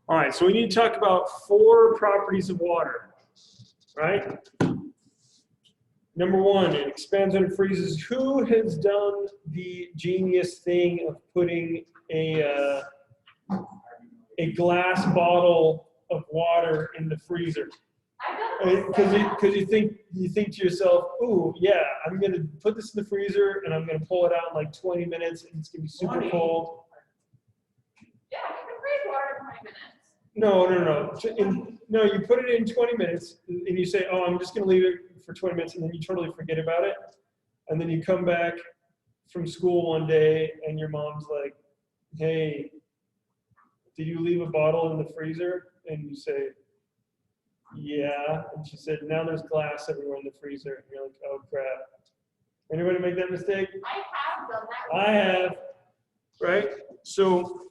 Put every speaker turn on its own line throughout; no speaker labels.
All right, so we need to talk about 4 properties of water, right? Number 1, it expands when it freezes. Who has done the genius thing of putting a glass bottle of water in the freezer? Because you think to yourself, "Ooh, yeah, I'm gonna put this in the freezer and I'm gonna pull it out in like 20 minutes and it's gonna be super cold."
Yeah, you can freeze water in 20 minutes.
No. You put it in 20 minutes and you say, "Oh, I'm just gonna leave it for 20 minutes," and then you totally forget about it, and then you come back from school one day and your mom's like, "Hey, did you leave a bottle in the freezer?" And you say, "Yeah," and she said, "Now there's glass everywhere in the freezer." And you're like, "Oh crap." Anybody make that mistake?
I have done that.
I have, right? So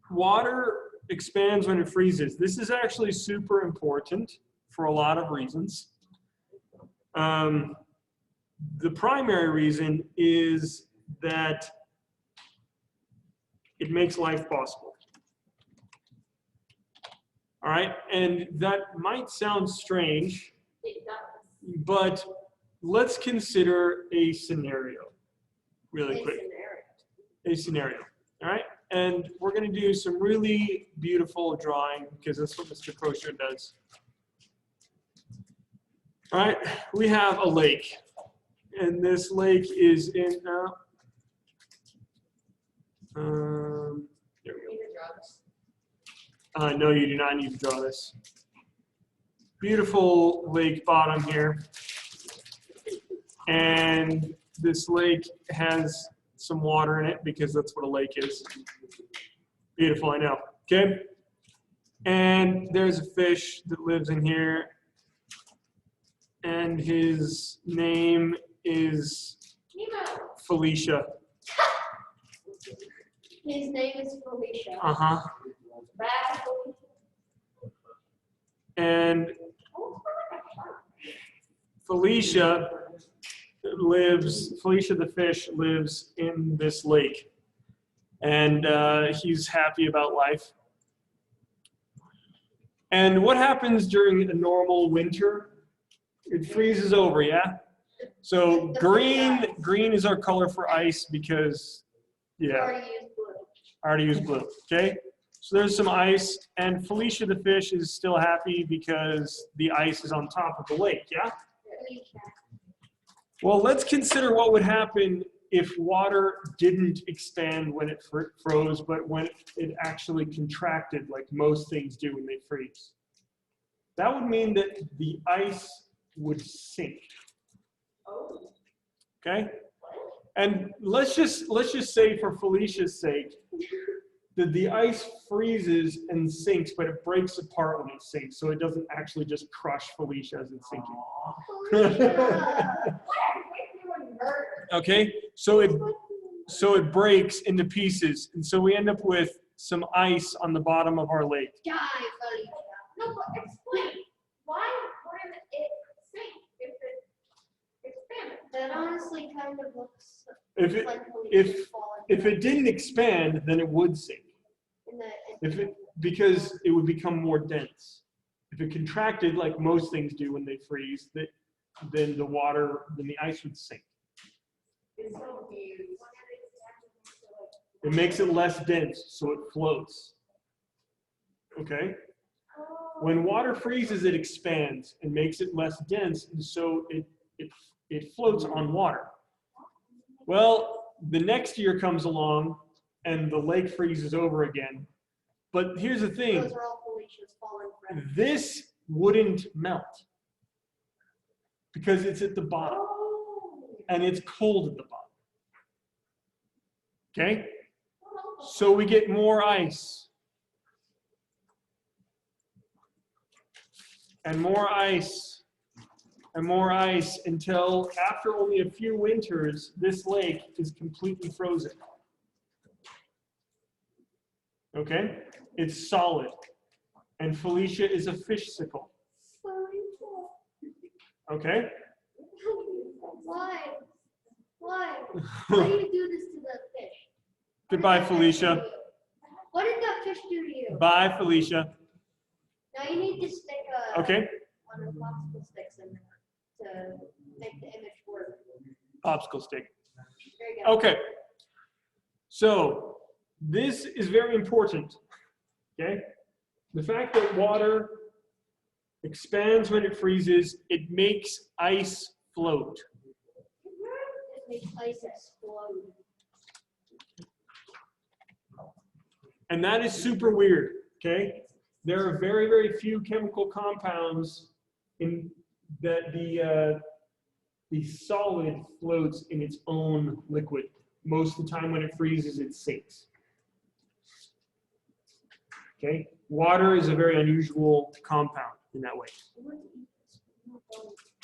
water expands when it freezes. This is actually super important for a lot of reasons. The primary reason is that it makes life possible. All right, and that might sound strange,
It does.
but let's consider a scenario really quick. A scenario, all right? And we're gonna do some really beautiful drawing because that's what Mr. Kosher does. All right, we have a lake, and this lake is in, here we go. No, you do not need to draw this. Beautiful lake bottom here. And this lake has some water in it because that's what a lake is. Beautiful, I know. Okay? And there's a fish that lives in here. And his name is Felicia.
His name is Felicia.
Uh-huh. And Felicia the fish lives in this lake. And he's happy about life. And what happens during a normal winter? It freezes over, yeah? So green is our color for ice because, yeah. I already used blue, okay? So there's some ice, and Felicia the fish is still happy because the ice is on top of the lake, yeah? Well, let's consider what would happen if water didn't expand when it froze, but when it actually contracted like most things do when they freeze. That would mean that the ice would sink, okay? And let's just say, for Felicia's sake, that the ice freezes and sinks, but it breaks apart when it sinks, so it doesn't actually just crush Felicia as it's sinking. Okay, so it breaks into pieces, and so we end up with some ice on the bottom of our lake.
Die, Felicia.
No, but explain. Why wouldn't it sink if it expanded?
That honestly kind of looks
If it didn't expand, then it would sink. Because it would become more dense. If it contracted like most things do when they freeze, then the ice would sink. It makes it less dense, so it floats. Okay? When water freezes, it expands and makes it less dense, and so it floats on water. Well, the next year comes along, and the lake freezes over again. But here's the thing.
Those are all Felicia's fallen friends.
This wouldn't melt because it's at the bottom, and it's cold at the bottom. Okay? So we get more ice. And more ice. And more ice until after only a few winters, this lake is completely frozen. Okay? It's solid. And Felicia is a fish-sicle. Okay?
Why? Why? Why do you do this to the fish?
Goodbye, Felicia.
What did that fish do to you?
Bye, Felicia.
Now you need to stick
Okay,
one of the popsicle sticks in there to make the image work.
popsicle stick.
There you go.
Okay, so this is very important, okay? The fact that water expands when it freezes, it makes ice float.
It makes ice explode.
And that is super weird, okay? There are very, very few chemical compounds in that the solid floats in its own liquid. Most of the time when it freezes, it sinks. Okay? Water is a very unusual compound in that way.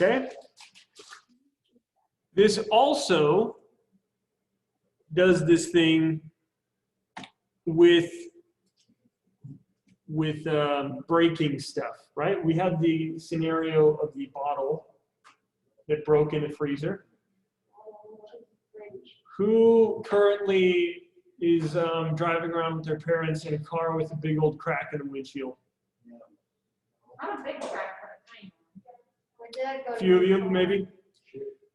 Okay? This also does this thing with breaking stuff, right? We had the scenario of the bottle that broke in a freezer. Who currently is driving around with their parents in a car with a big old crack in the windshield?
I'm a big cracker.
My dad got
A few of
it.
you, maybe?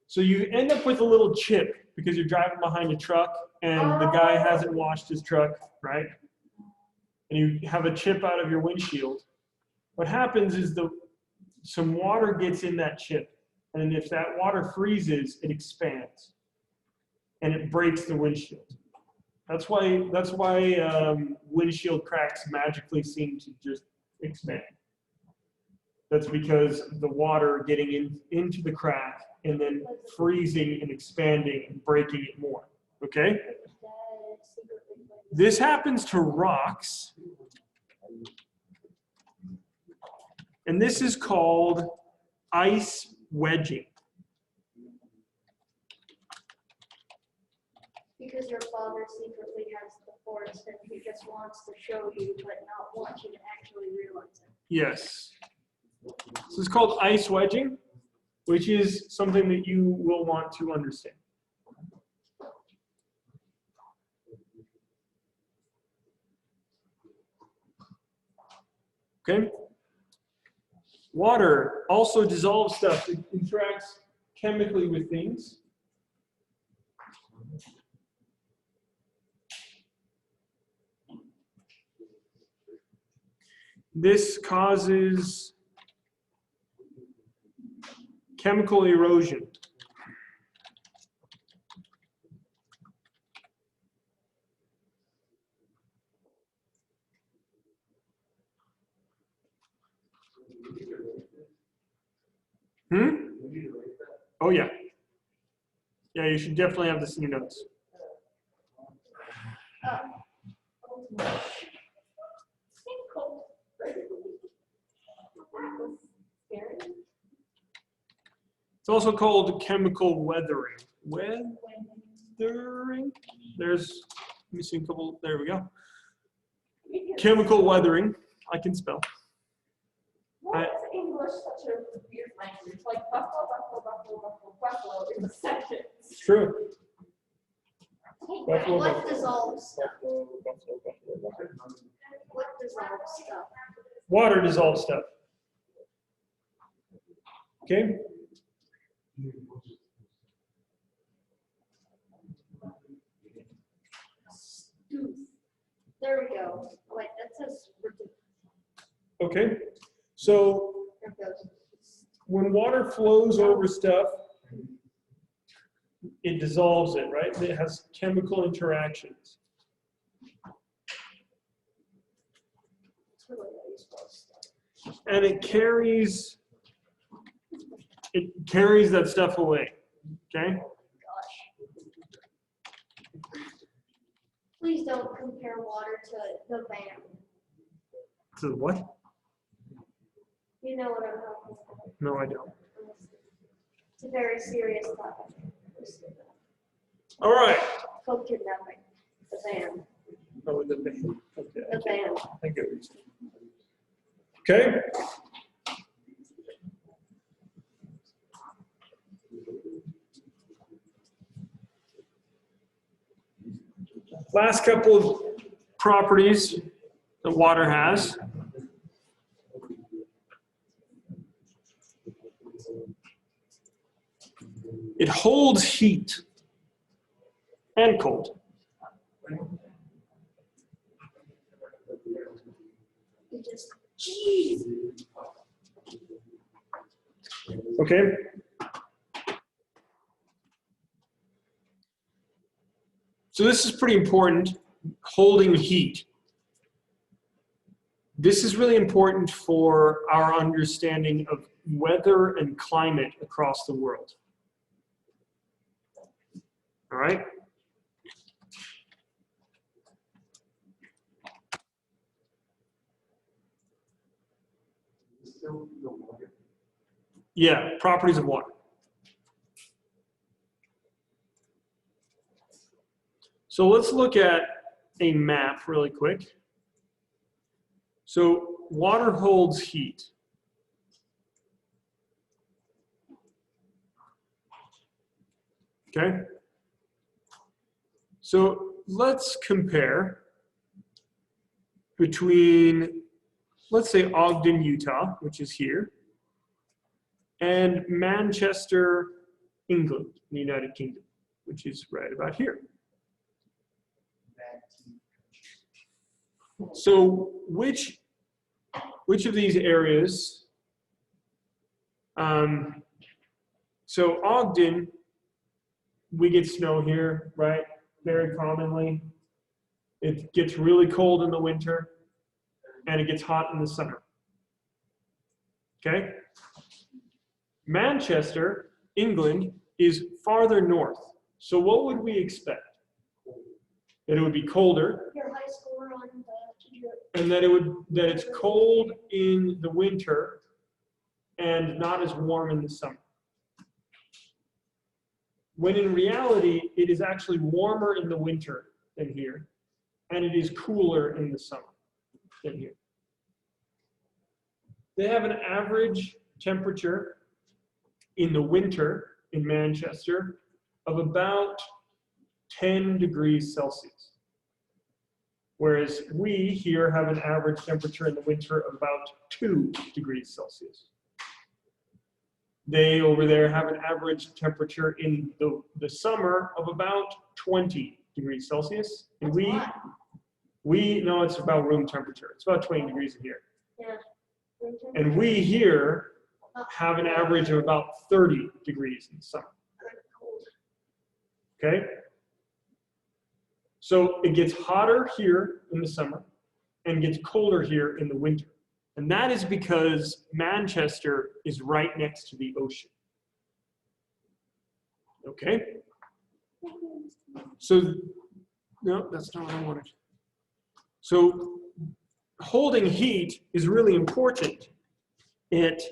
So you end up with a little chip because you're driving behind a truck and the guy hasn't washed his truck, right? And you have a chip out of your windshield. What happens is some water gets in that chip, and if that water freezes, it expands, and it breaks the windshield. That's why windshield cracks magically seem to just expand. That's because the water getting into the crack and then freezing and expanding and breaking it more. Okay? This happens to rocks. And this is called ice wedging.
Because your father secretly has the force and he just wants to show you, but not want you to actually realize it.
Yes. This is called ice wedging, which is something that you will want to understand. Okay? Water also dissolves stuff. It interacts chemically with things. This causes chemical erosion. Oh, yeah. Yeah, you should definitely have this in your notes. It's also called chemical weathering. Weathering? There's, let me see a couple, there we go. Chemical weathering, I can spell.
Why is English such a weird language? Like buffalo in the sentence.
It's true.
Buffalo.
What dissolves stuff? What dissolves stuff?
Water dissolves stuff. Okay?
There we go. Wait, that says ridiculous.
Okay. So
There it goes.
when water flows over stuff, it dissolves it, right? It has chemical interactions. And it carries that stuff away. Okay?
Please don't compare water to the van.
To what?
You know what I'm talking about.
No, I don't.
It's a very serious topic.
All right.
Called kidnapping. The van.
Oh, the van. Okay.
The van.
I get what you're saying. Okay. Last couple of properties that water has. It holds heat and cold.
You just, geez.
Okay? So this is pretty important, holding heat. This is really important for our understanding of weather and climate across the world. All right? Yeah, properties of water. So let's look at a map really quick. So water holds heat. Okay? So let's compare between, let's say, Ogden, Utah, which is here, and Manchester, England, in the United Kingdom, which is right about here. So which of these areas, so Ogden, we get snow here, right? Very commonly. It gets really cold in the winter, and it gets hot in the summer. Okay? Manchester, England, is farther north. So what would we expect? That it would be colder,
Your high score on the,
and that it's cold in the winter and not as warm in the summer. When in reality, it is actually warmer in the winter than here, and it is cooler in the summer than here. They have an average temperature in the winter in Manchester of about 10 degrees Celsius. Whereas we here have an average temperature in the winter of about 2 degrees Celsius. They over there have an average temperature in the summer of about 20 degrees Celsius. And we know it's about room temperature. It's about 20 degrees in here.
yeah.
And we here have an average of about 30 degrees in the summer. Okay? So it gets hotter here in the summer and gets colder here in the winter. And that is because Manchester is right next to the ocean. Okay? So, no, that's not what I wanted. So holding heat is really important. It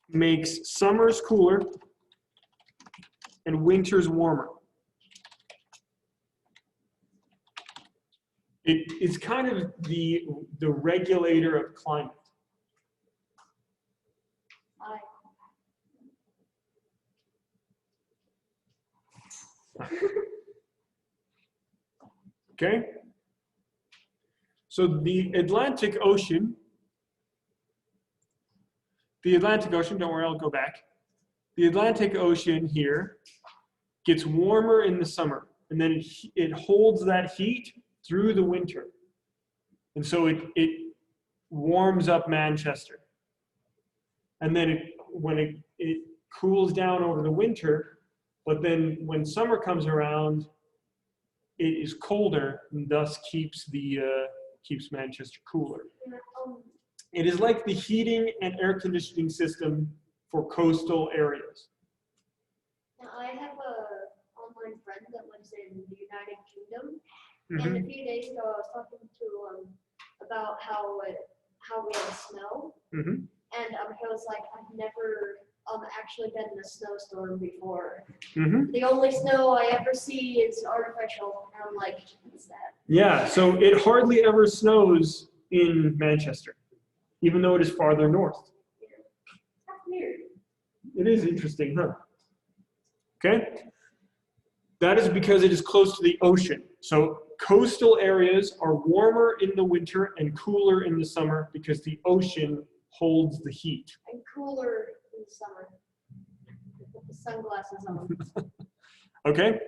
makes summers cooler and winters warmer. It is kind of the regulator of climate. Okay? So the Atlantic Ocean, don't worry, I'll go back. The Atlantic Ocean here gets warmer in the summer, and then it holds that heat through the winter. And so it warms up Manchester. And then when it cools down over the winter, but then when summer comes around, it is colder and thus keeps Manchester cooler. It is like the heating and air conditioning system for coastal areas.
Now, I have an online friend that lives in the United Kingdom.
Mm-hmm.
And a few days ago, I was talking to him about how we had snow.
Mm-hmm.
And he was like, I've never actually been in a snowstorm before.
Mm-hmm.
The only snow I ever see is artificial. And I'm like, what's that?
Yeah, so it hardly ever snows in Manchester, even though it is farther north.
That's weird.
It is interesting, huh? Okay? That is because it is close to the ocean. So coastal areas are warmer in the winter and cooler in the summer because the ocean holds the heat.
And cooler in the summer. With the sunglasses on.
Okay?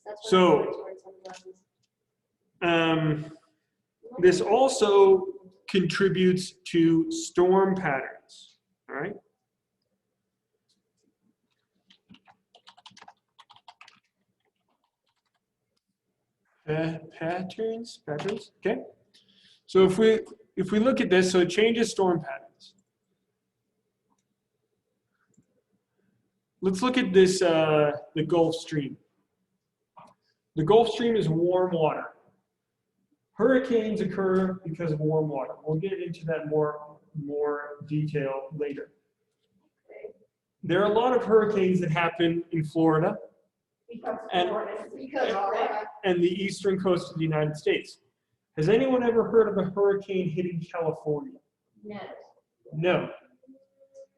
That's why
So,
I'm always wearing sunglasses.
This also contributes to storm patterns. All right? Patterns, okay. So if we look at this, so it changes storm patterns. Let's look at this, the Gulf Stream. The Gulf Stream is warm water. Hurricanes occur because of warm water. We'll get into that more detail later. There are a lot of hurricanes that happen in Florida and the eastern coast of the United States. Has anyone ever heard of a hurricane hitting California?
No.
No.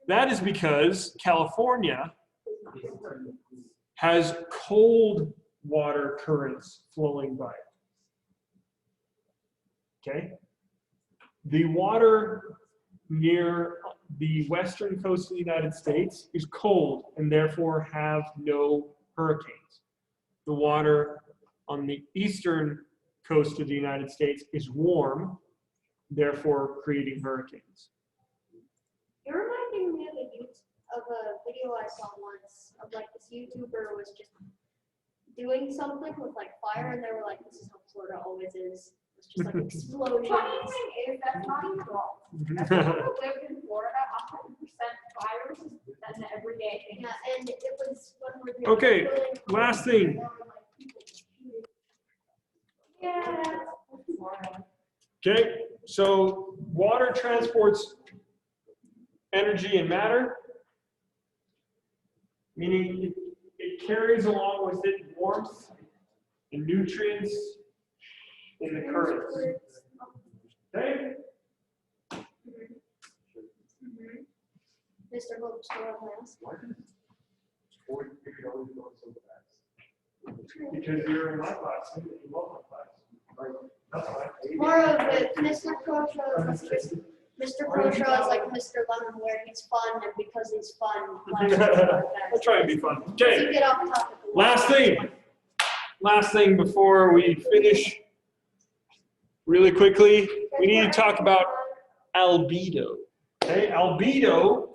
That is because California has cold water currents flowing by it. Okay? The water near the western coast of the United States is cold and therefore have no hurricanes. The water on the eastern coast of the United States is warm, therefore creating hurricanes.
You're reminding me of a video I saw once of like this YouTuber was just doing something with like fire, and they were like, "This is how Florida always is." It's just like explosions.
Funny thing is, that's not even wrong. As someone who lived in Florida, 100% fires is an everyday thing.
Yeah, and it was when we were
Okay,
doing-
last thing.
Yeah, that's Florida.
Okay, so water transports energy and matter, meaning it carries along with it warmth and nutrients in the currents. Okay?
Mr. Hope still has.
Because you're in my class, and you love my class. That's why.
More of it, Mr. Croshaw is like Mr. Lemon, where he's fun, and because he's fun,
I'll try and be fun.
You
Okay,
get off topic.
last thing before we finish, really quickly, we need to talk about albedo. Okay, albedo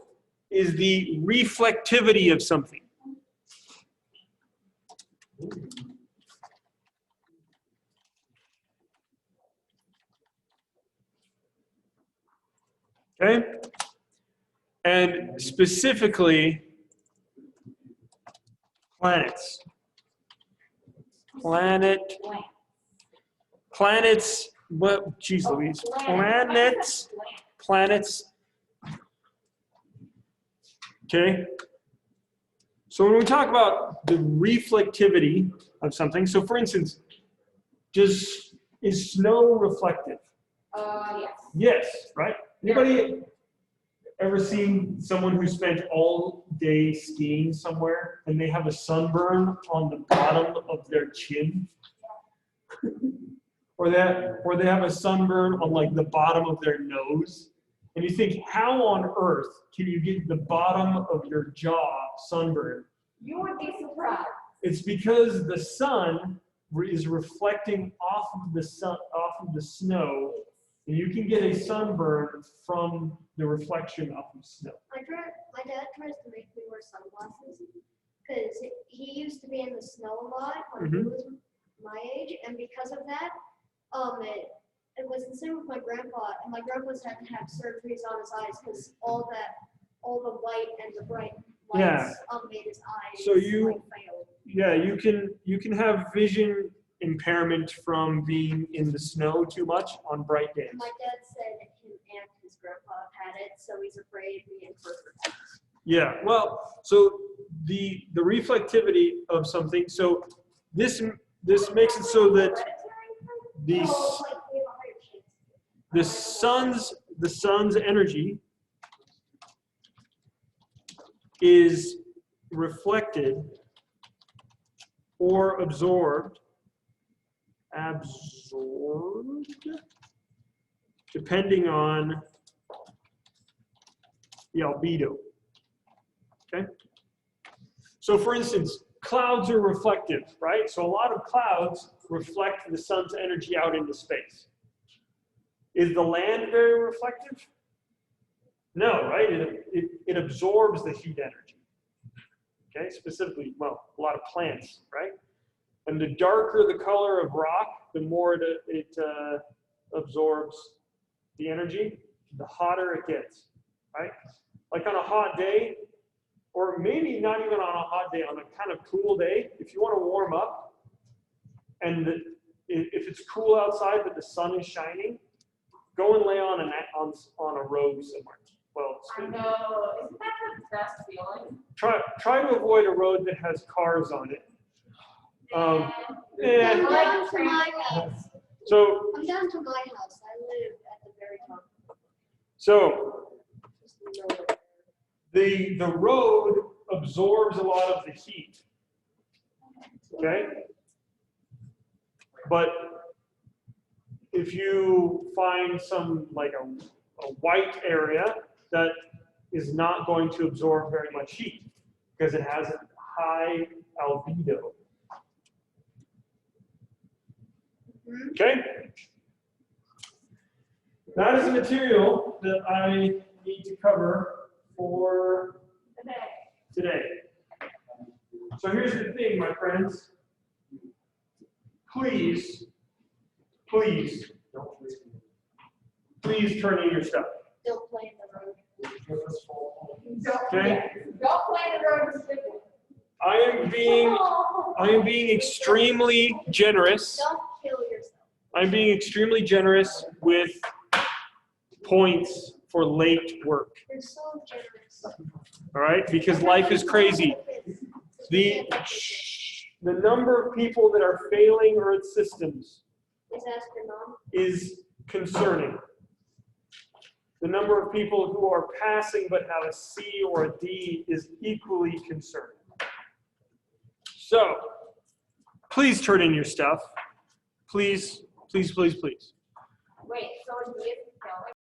is the reflectivity of something. Okay, and specifically planets. Planets, what, geez Louise, planets. Okay, so when we talk about the reflectivity of something, so for instance, is snow reflective?
Yes.
Yes, right? Anybody ever seen someone who spent all day skiing somewhere and they have a sunburn on the bottom of their chin? or they have a sunburn on like the bottom of their nose? And you think, how on earth can you get the bottom of your jaw sunburned?
You would be surprised.
It's because the sun is reflecting off of the snow, and you can get a sunburn from the reflection off of snow.
My dad tries to make me wear sunglasses because he used to be in the snow a lot when he was my age, and because of that, it was the same with my grandpa. And my grandpa's had to have surgeries on his eyes because all the white and the bright lights made his eyes
So you-
fail.
Yeah, you can have vision impairment from being in the snow too much on bright days.
My dad said him and his grandpa had it, so he's afraid me and Kirk.
Yeah, well, so the reflectivity of something, so this makes it so that the sun's energy is reflected or absorbed absorbed depending on the albedo. Okay? So for instance, clouds are reflective, right? So a lot of clouds reflect the sun's energy out into space. Is the land very reflective? No, right? It absorbs the heat energy. Okay, specifically, well, a lot of plants, right? And the darker the color of rock, the more it absorbs the energy, the hotter it gets, right? Like on a hot day, or maybe not even on a hot day, on a kind of cool day, if you want to warm up, and if it's cool outside but the sun is shining, go and lay on a road somewhere. Well,
I know. Isn't that the best feeling?
try to avoid a road that has cars on it.
I'm
Yeah.
down to my house.
So
I'm down to my house. I live at the very top.
so
Just nowhere.
the road absorbs a lot of the heat. Okay? But if you find some like a white area that is not going to absorb very much heat because it has a high albedo. Okay? That is a material that I need to cover for today. So here's the thing, my friends. Please turn in your stuff.
Don't play in the road.
Okay?
Don't play the road with stick.
I am being extremely generous.
Don't kill yourself.
I'm being extremely generous with points for late work.
You're so generous.
All right? Because life is crazy. The number of people that are failing Earth systems
Is astronomical.
is concerning. The number of people who are passing but have a C or a D is equally concerning. So, please turn in your stuff. Please, please, please, please.
Wait, so if